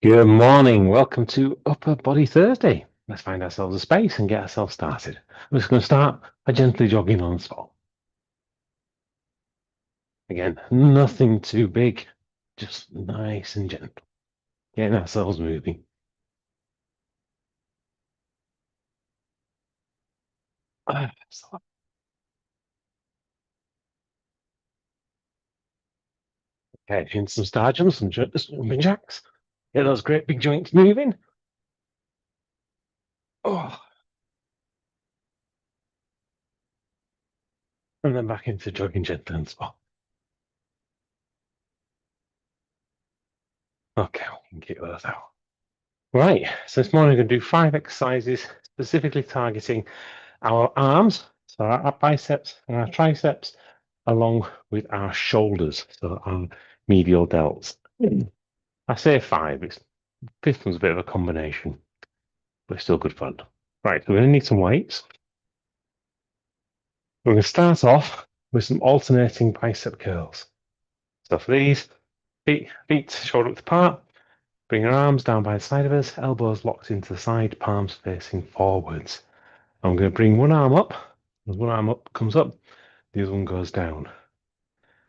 Good morning. Welcome to Upper Body Thursday. Let's find ourselves a space and get ourselves started. We're just going to start by gently jogging on the spot. Again, nothing too big, just nice and gentle. Getting ourselves moving. Okay, in some star jumps, some jumping jacks. Get those great big joints moving. Oh, and then back into jogging gently on the spot. Okay, we can kick those out. Right, so this morning we're going to do 5 exercises specifically targeting our arms, so our biceps and our triceps, along with our shoulders, so our medial delts. I say 5, it's fifth one's a bit of a combination, but it's still good fun. Right, so we're going to need some weights. We're going to start off with some alternating bicep curls. So for these, feet shoulder width apart, bring your arms down by the side of us, elbows locked into the side, palms facing forwards. I'm going to bring one arm up. As one arm up comes up, the other one goes down.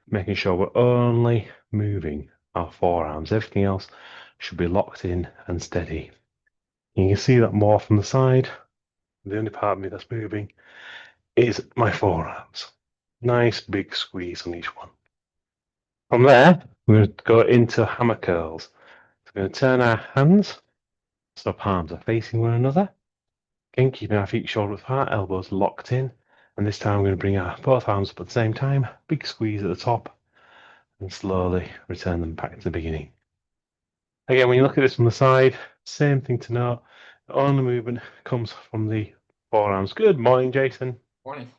Making sure we're only moving our forearms. Everything else should be locked in and steady. You can see that more from the side. The only part of me that's moving is my forearms. Nice big squeeze on each one. From there, we're going to go into hammer curls. So we're going to turn our hands so palms are facing one another. Again, keeping our feet shoulder width apart, elbows locked in. And this time we're going to bring our both arms up at the same time. Big squeeze at the top and slowly return them back to the beginning. Again, when you look at this from the side, same thing to note. The only movement comes from the forearms. Good morning, Jason. Morning.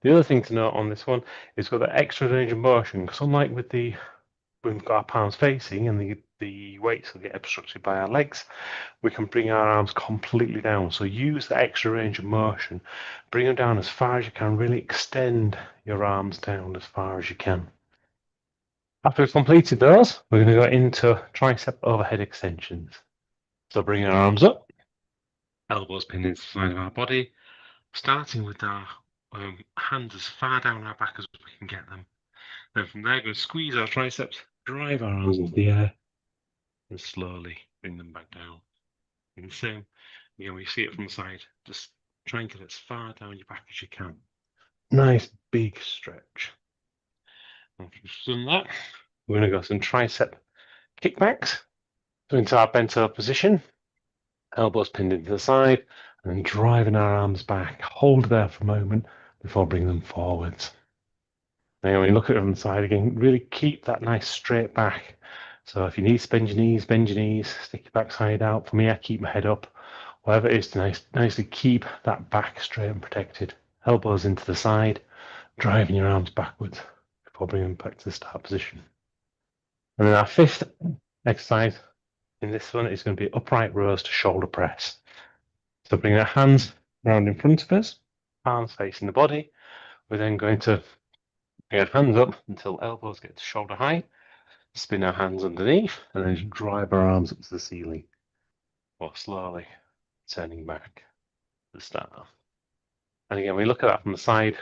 The other thing to note on this one is we've got that extra range of motion, because unlike with when we've got our palms facing and the weights will get obstructed by our legs, we can bring our arms completely down. So use the extra range of motion. Bring them down as far as you can. Really extend your arms down as far as you can. After we've completed those, we're going to go into tricep overhead extensions. So bring our arms up, elbows pinned into the side of our body, starting with our hands as far down our back as we can get them. Then from there, go squeeze our triceps, drive our arms into the air, and slowly bring them back down. And the same, when you see it from the side, just try and get as far down your back as you can. Nice big stretch. After we've done that, we're going to go some tricep kickbacks. So into our bent over position, elbows pinned into the side, and then driving our arms back. Hold there for a moment before bringing them forwards. Now, when you look at it from the side again, really keep that nice straight back. So if you need to bend your knees, stick your backside out. For me, I keep my head up. Whatever it is to nicely keep that back straight and protected. Elbows into the side, driving your arms backwards before bringing them back to the start position. And then our fifth exercise in this one is going to be upright rows to shoulder press. So bring our hands round in front of us, palms facing the body. We're then going to bring our hands up until elbows get to shoulder height, spin our hands underneath, and then just drive our arms up to the ceiling, or slowly turning back to the start. And again, when you look at that from the side,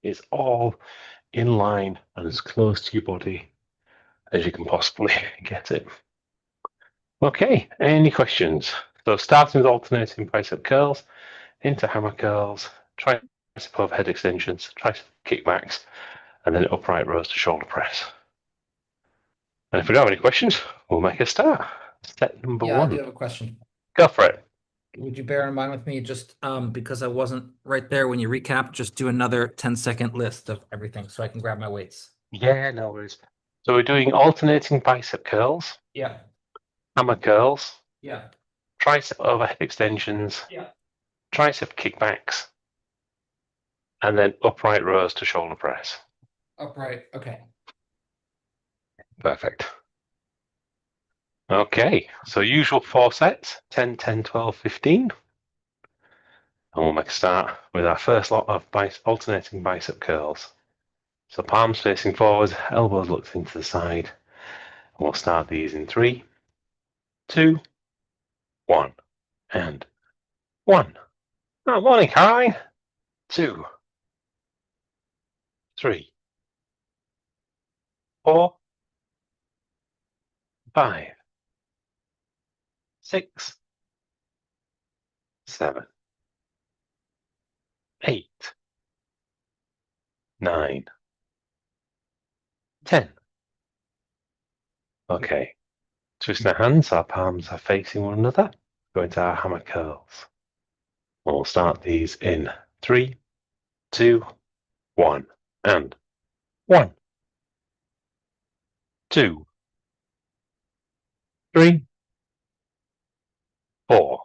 it's all in line and as close to your body as you can possibly get it. Okay, any questions? So starting with alternating bicep curls, into hammer curls, tricep overhead extensions, tricep kickbacks, and then upright rows to shoulder press. And if we don't have any questions, we'll make a start. Step number Yeah, I do one. have a question. Go for it. Would you bear in mind with me just because I wasn't right there when you recap, just do another 10-second list of everything so I can grab my weights. Yeah, no worries. So we're doing alternating bicep curls, Yeah, hammer curls, yeah, tricep overhead extensions, yeah. tricep kickbacks, and then upright rows to shoulder press. Upright. Okay. Perfect. Okay, so usual 4 sets, 10, 10, 12, 15. And we'll make a start with our first lot of alternating bicep curls. So palms facing forward, elbows looked into the side. And we'll start these in 3, 2, 1, and 1. Oh, morning, Caroline. 2, 3, 4, 5, 6, 7, 8, 9, 10. Okay. Twisting our hands, our palms are facing one another. Go into our hammer curls. We'll start these in 3, 2, 1, and 1, 2, 3, 4,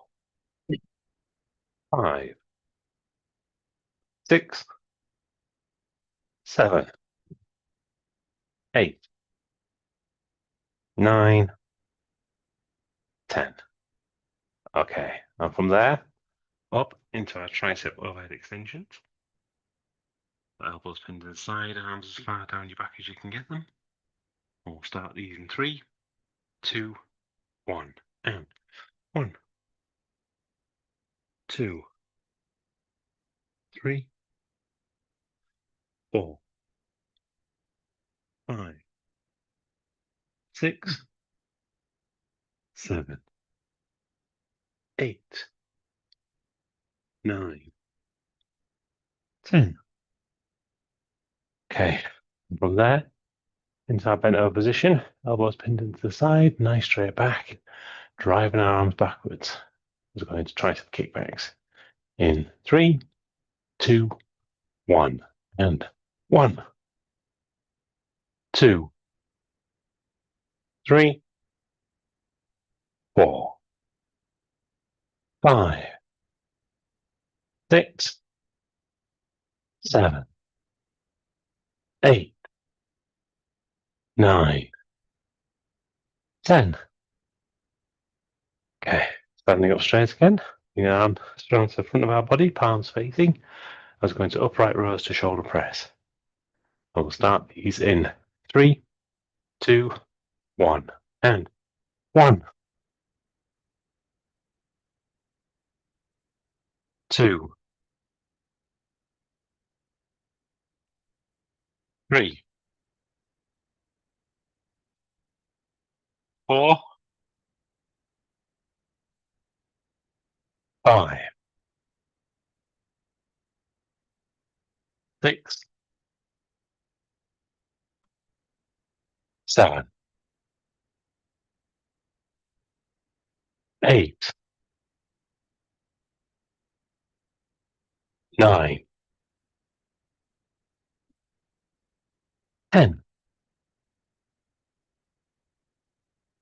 5, 6, 7, 8, 9, 10. Okay, and from there, up into our tricep overhead extensions. Elbows pinned to the side, arms as far down your back as you can get them. We'll start these in 3, 2, 1, and 1, 2, 3, 4, 5, 6, 7, 8, 9, 10. Okay, and from there, into our bent over position, elbows pinned into the side, nice straight back, driving our arms backwards. We're going to tricep kickbacks in 3, 2, 1, and 1, 2, 3, 4, 5, 6, 7, 8, 9, 10. Okay, standing up straight again. Bring our arm strong to the front of our body, palms facing. I was going to upright rows to shoulder press. I will start these in 3, 2, 1, and 1, 2, 3, 4, 5, 6, 7, 8, 9, 10.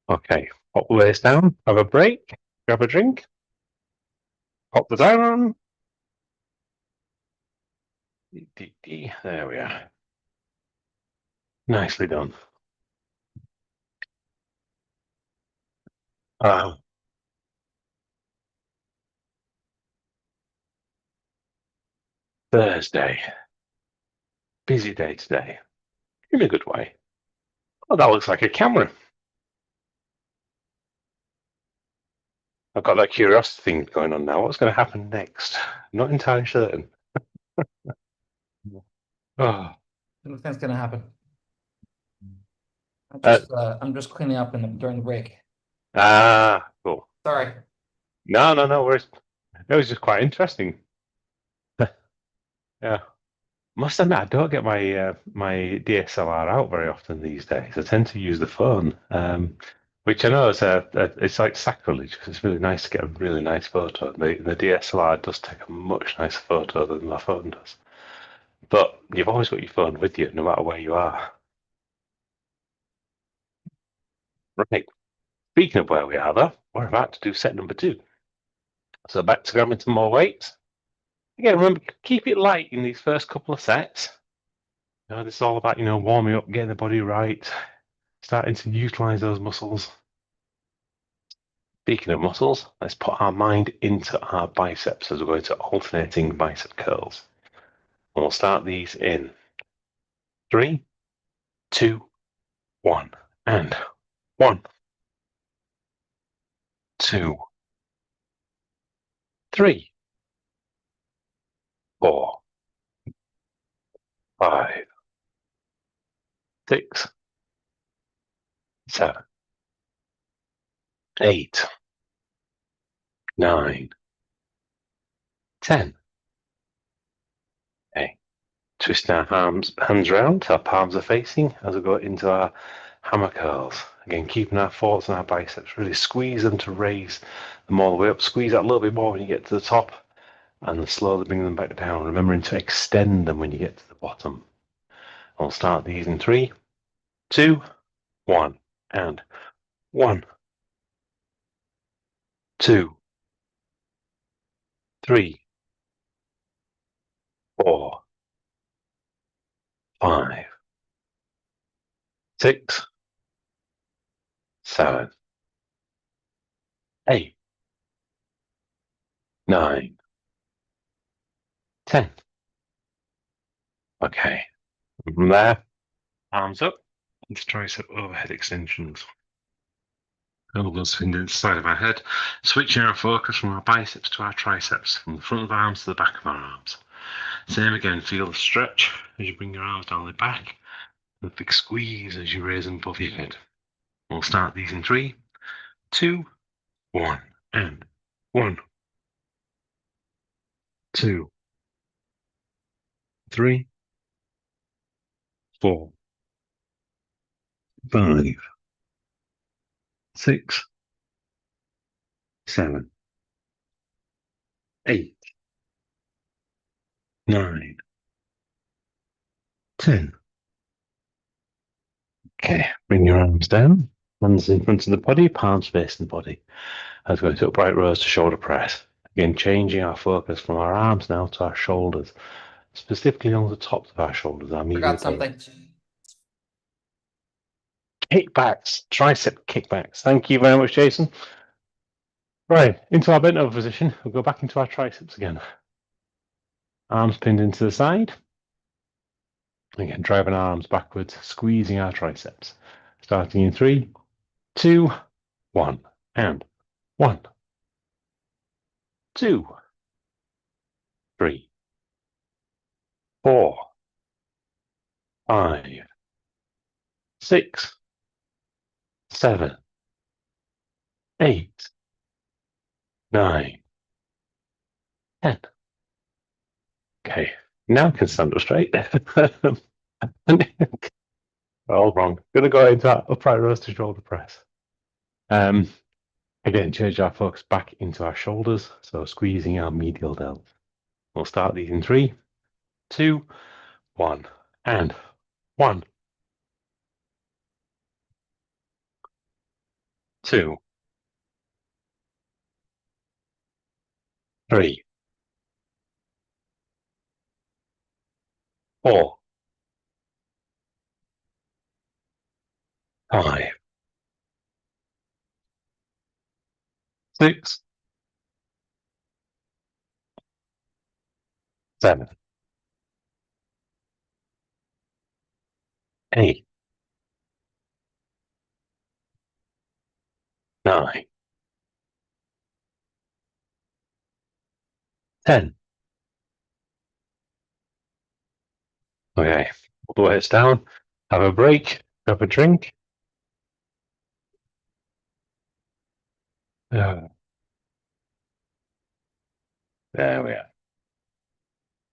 Okay, pop the waist down, have a break, grab a drink, pop the down on. There we are. Nicely done. Thursday. Busy day today. In a good way. Oh, that looks like a camera. I've got that curiosity thing going on now. What's going to happen next? Not entirely certain. Oh, Nothing's gonna happen. Uh, I'm just cleaning up during the break. cool. Sorry. No worries. It was just quite interesting. Yeah. Must admit, I don't get my DSLR out very often these days. I tend to use the phone, which I know is it's like sacrilege because it's really nice to get a really nice photo. The DSLR does take a much nicer photo than my phone does. But you've always got your phone with you, no matter where you are. Right. Speaking of where we are, though, we're about to do set number 2. So back to grabbing some more weights. Again, remember, keep it light in these first couple of sets. This is all about, warming up, getting the body right, starting to utilize those muscles. Speaking of muscles, let's put our mind into our biceps as we're going to alternating bicep curls. And we'll start these in 3, 2, 1, and 1, 2, 3, 4, 5, 6, 7, 8, 9, 10. Okay. Twisting our hands around, our palms are facing as we go into our hammer curls. Again, keeping our forts and our biceps, really squeeze them to raise them all the way up. Squeeze that a little bit more when you get to the top, and then slowly bring them back down, remembering to extend them when you get to the bottom. I'll start these in 3, 2, 1, and 1, 2, 3, 4, 5, 6, 7, 8, 9, 10. Okay, from there, arms up, and tricep overhead extensions. Elbows pinned into the side of our head, switching our focus from our biceps to our triceps, from the front of our arms to the back of our arms. Same again, feel the stretch as you bring your arms down the back, and the big squeeze as you raise them above your head. We'll start these in 3, 2, 1, and 1, 2, 3, 4, 5, 6, 7, 8, 9, 10. Okay, bring your arms down, hands in front of the body, palms facing the body. As we go to upright rows to shoulder press. Again, changing our focus from our arms now to our shoulders, specifically on the tops of our shoulders, our medial Forgot something. kickbacks, tricep kickbacks. Thank you very much, Jason. Right, into our bent over position. We'll go back into our triceps again. Arms pinned into the side. Again, driving our arms backwards, squeezing our triceps. Starting in 3, 2, 1, and 1, 2, 3, 4, 5, 6, 7, 8, 9, 10. Okay, now I can stand up straight. All wrong. Gonna go into that upright rows to shoulder press. Again, change our focus back into our shoulders, so squeezing our medial delts. We'll start these in 3, 2, 1, and 1, 2, 3, 4, 5, 6, 7, 8, 9, 10. Okay, pull the weights down, have a break, grab a drink. There we are.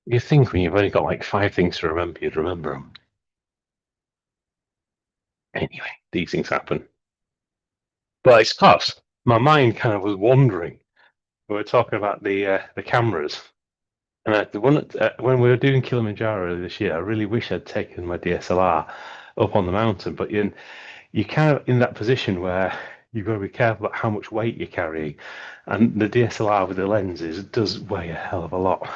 You think when you've only got like 5 things to remember, you'd remember them. Anyway, these things happen. But it's tough. My mind kind of was wandering. We were talking about the cameras, and the one when we were doing Kilimanjaro earlier this year, I really wish I'd taken my DSLR up on the mountain. But you're kind of in that position where you've got to be careful about how much weight you're carrying, and the DSLR with the lenses does weigh a hell of a lot.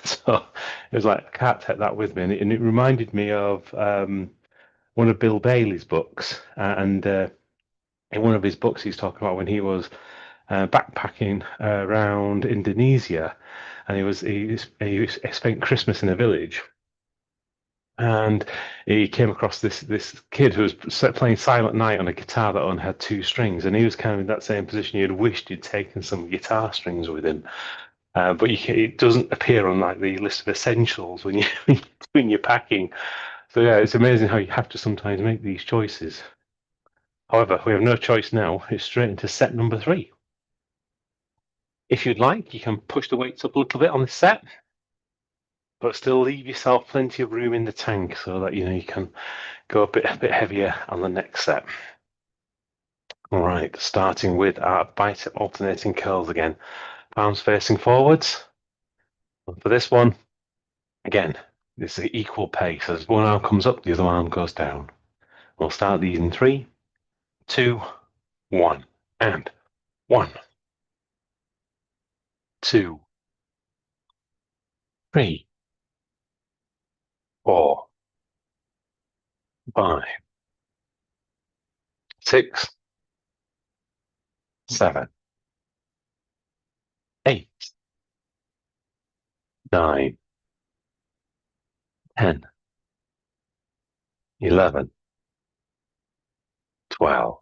So it was like I can't take that with me, and it reminded me of one of Bill Bailey's books, and in one of his books he's talking about when he was backpacking around Indonesia, and he spent Christmas in a village, and he came across this kid who was playing Silent Night on a guitar that only had 2 strings, and he was kind of in that same position. He had wished he'd taken some guitar strings with him, but it doesn't appear on like the list of essentials when you're doing your packing. So yeah, it's amazing how you have to sometimes make these choices. However, we have no choice now. It's straight into set number 3. If you'd like, you can push the weights up a little bit on this set, but still leave yourself plenty of room in the tank so that you can go a bit heavier on the next set. All right, starting with our bicep alternating curls again. Palms facing forwards. For this one, again, it's an equal pace. As one arm comes up, the other arm goes down. We'll start these in 3, 2, 1, and 1, 2, 3, 4, 5, 6, 7, 8, 9, 10, 11, 12.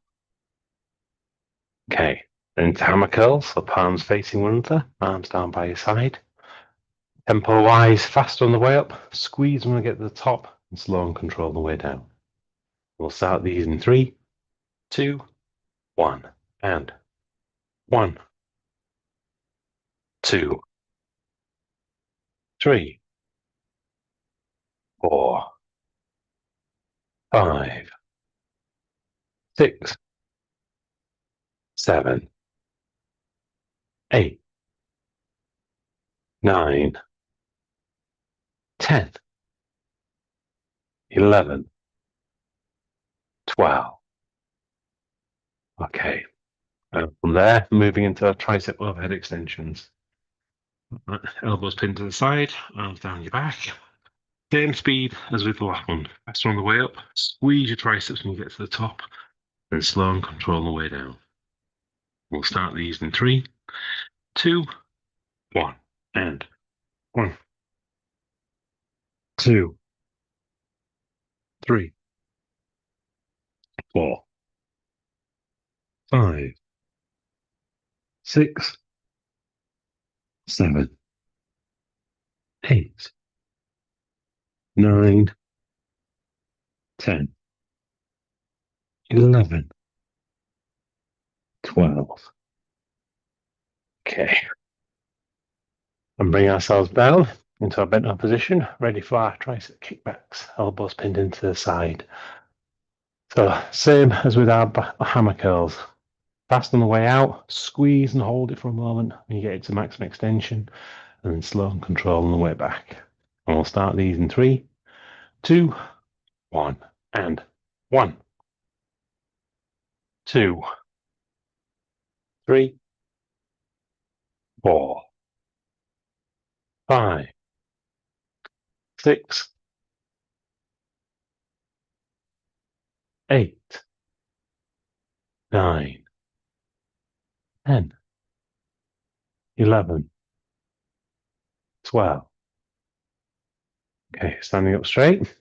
Okay, then hammer curls, so palms facing one another, arms down by your side. Tempo wise, fast on the way up, squeeze when we get to the top, and slow and control the way down. We'll start these in 3, 2, 1, and 1, 2, 3, 4, 5, 6, 7, 8, 9, 10, 11, 12. Okay, and from there, moving into our tricep overhead extensions. Elbows pinned to the side, arms down your back. Same speed as with the last one. Faster on the way up, squeeze your triceps when you get to the top, then slow and control the way down. We'll start these in 3, 2, 1, and 1, 2, 3, 4, 5, 6, 7, 8, 9, 10, 11, 12. Okay. And bring ourselves down into our bent over position, ready for our tricep kickbacks, elbows pinned into the side. So same as with our hammer curls. Fast on the way out, squeeze and hold it for a moment when you get it to maximum extension, and then slow and control on the way back. And we'll start these in 3, 2, 1, and 1, 2, 3, 4, 5, 6, 8, 9, 10, 11, 12. Okay, standing up straight.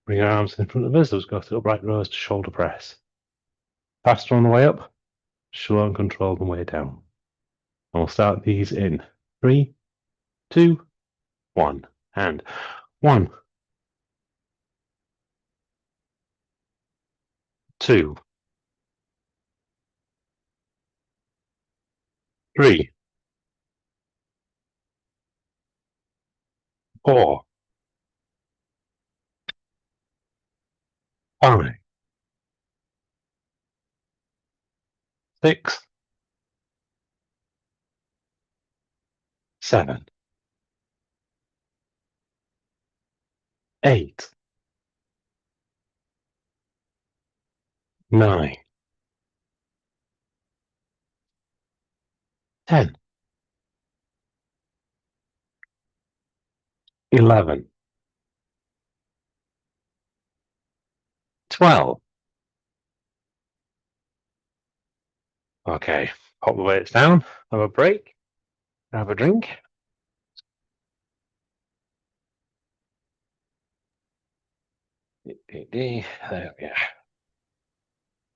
Bring our arms in front of us. Let's go through upright rows to shoulder press. Faster on the way up, slow and control the way down. And we'll start these in 3, 2, 1, and 1, 2, 3, 4, 5, 6, 7, 8, 9, 10, 11, 12. Okay, pop the weights down, have a break, have a drink. There we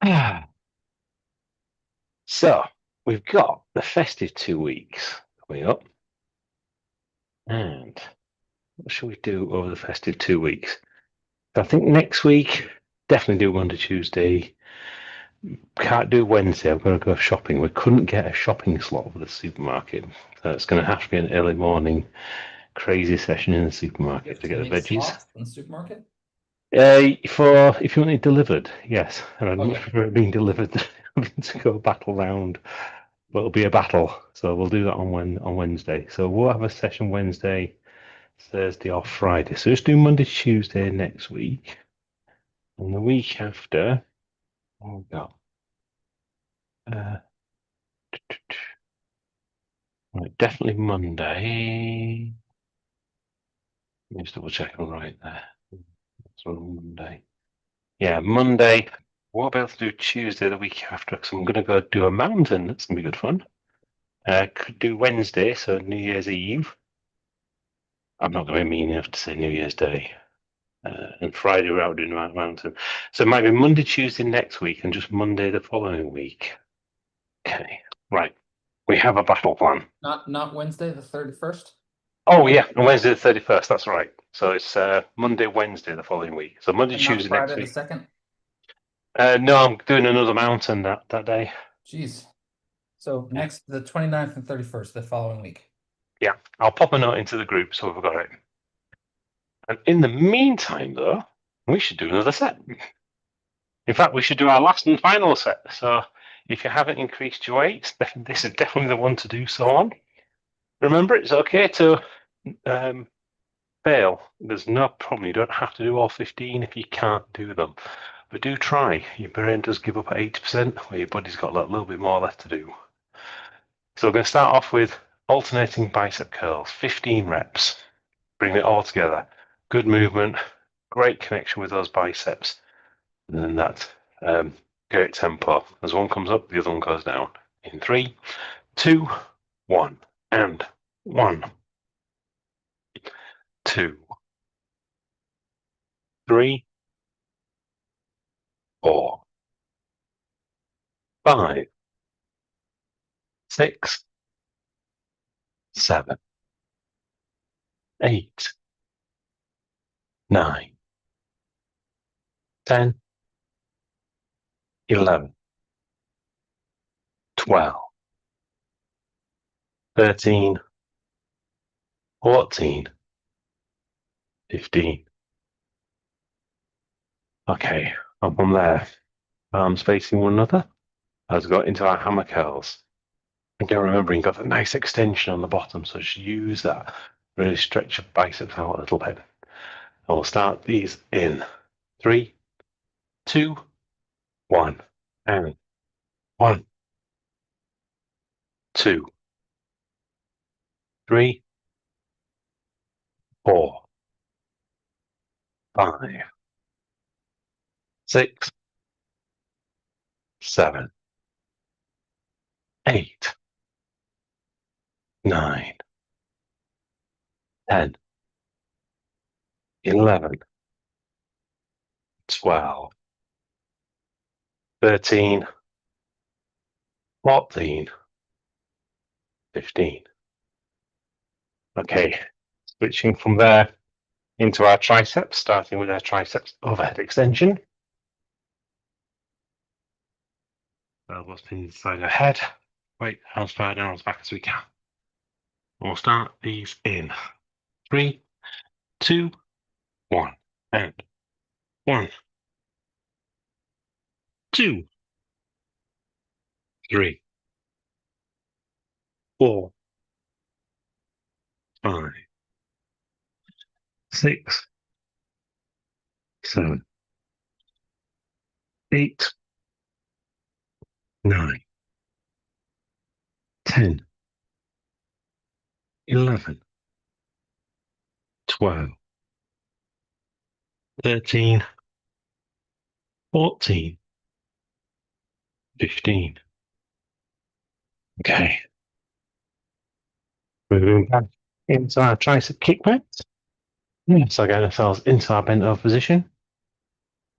are. So we've got the festive 2 weeks coming up. And what shall we do over the festive 2 weeks? I think next week, definitely do Monday, Tuesday. Can't do Wednesday. I've got to go shopping. We couldn't get a shopping slot for the supermarket. So it's going to have to be an early morning crazy session in the supermarket to get the veggies. In the supermarket? For if you want it delivered, yes. And I'd much Okay. prefer it being delivered than to go battle round. But it'll be a battle. So we'll do that on Wednesday. So we'll have a session Wednesday, Thursday or Friday. So just do Monday, Tuesday next week. And the week after, what have we got? Right, definitely Monday. Let me just double check I'm right there. That's on Monday. Yeah, Monday. What about to do Tuesday the week after? Because I'm going to go do a mountain. That's going to be good fun. Could do Wednesday, so New Year's Eve. I'm not going to be mean enough to say New Year's Day. And Friday we're out doing a mountain. So it might be Monday, Tuesday next week, and just Monday the following week. Okay, right. We have a battle plan. Not Wednesday, the 31st? Oh yeah, and Wednesday the 31st. That's right. So it's Monday, Wednesday the following week. So Monday, And not Tuesday next Friday the week. 2nd? No, I'm doing another mountain that day. Jeez. So next, the 29th and 31st, the following week. Yeah, I'll pop a note into the group so we've got it. And in the meantime, though, we should do another set. In fact, we should do our last and final set. So if you haven't increased your weight, this is definitely the one to do so on. Remember, it's okay to fail. There's no problem. You don't have to do all 15 if you can't do them. But do try. Your brain does give up at 80%, where your body's got a little bit more left to do. So we're going to start off with alternating bicep curls, 15 reps. Bring it all together. Good movement, great connection with those biceps. And then that great tempo. As one comes up, the other one goes down. In 3, 2, 1, and 1, 2, 3, 4, 5, 6, 7, 8, 9, 10, 11, 12, 13, 14, 15. Okay, and from there, arms facing one another as we got into our hammer curls. Again, remembering you've got that nice extension on the bottom, so just use that. Really stretch your biceps out a little bit. And we'll start these in 3, 2, 1, and 1, 2, 3, 4, 5, 6, 7, 8, 9, 10, 11, 12, 13, 14, 15. Okay, switching from there into our triceps, starting with our triceps overhead extension. Elbows pinned inside our head. Weight as far down as back as we can. We'll start these in 3, 2, 1, and 1, 2, 3, 4, 5, 6, 7, 8, 9, 10, 11, 12, 13, 14, 15. Okay. Moving back into our tricep kick pads. So getting ourselves into our bent over position.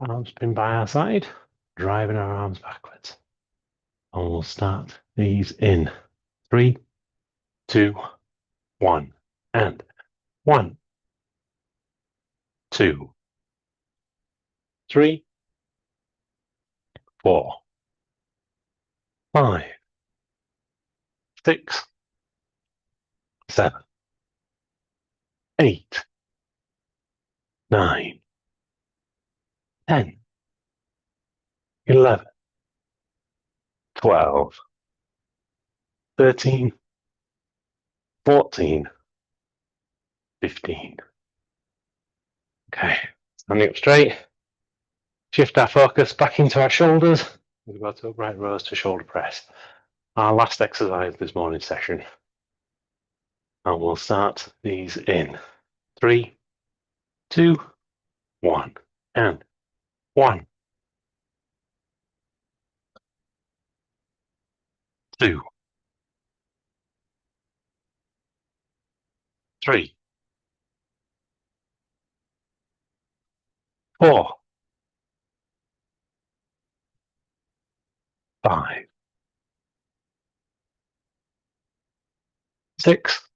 Arms pinned by our side, driving our arms backwards. And we'll start these in 3, 2, 1. And 1, 2, 3, 4, 5, 6, 7, 8, 9, 10, 11, 12, 13, 14, 15. Okay, standing up straight. Shift our focus back into our shoulders. We go to upright rows to shoulder press. Our last exercise this morning session. And we'll start these in 3, 2, 1. And 1, 2, 3, 4, 5, 6,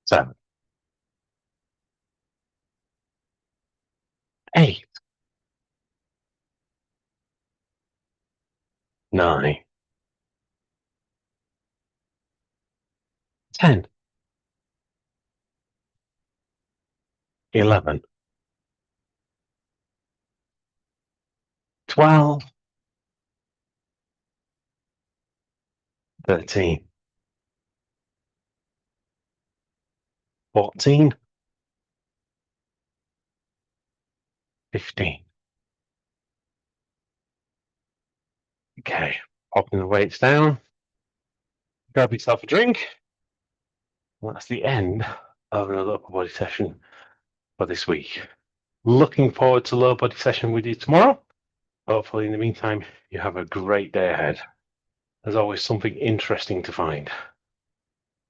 7, 8, 9, 10, 11, 12, 13, 14, 15. Okay, popping the weights down. Grab yourself a drink. Well, that's the end of another upper body session for this week. Looking forward to lower body session with you tomorrow. Hopefully, in the meantime, you have a great day ahead. There's always something interesting to find.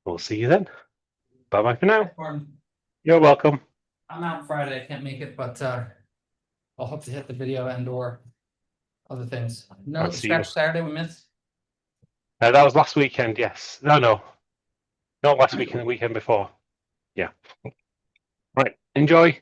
We'll see you then. Bye-bye for now. You're welcome. I'm out Friday, I can't make it, but I'll hope to hit the video and or other things. No, I'll the see you. scratch Saturday we missed. That was last weekend, yes. No, not last weekend, the weekend before. Yeah. Right, enjoy.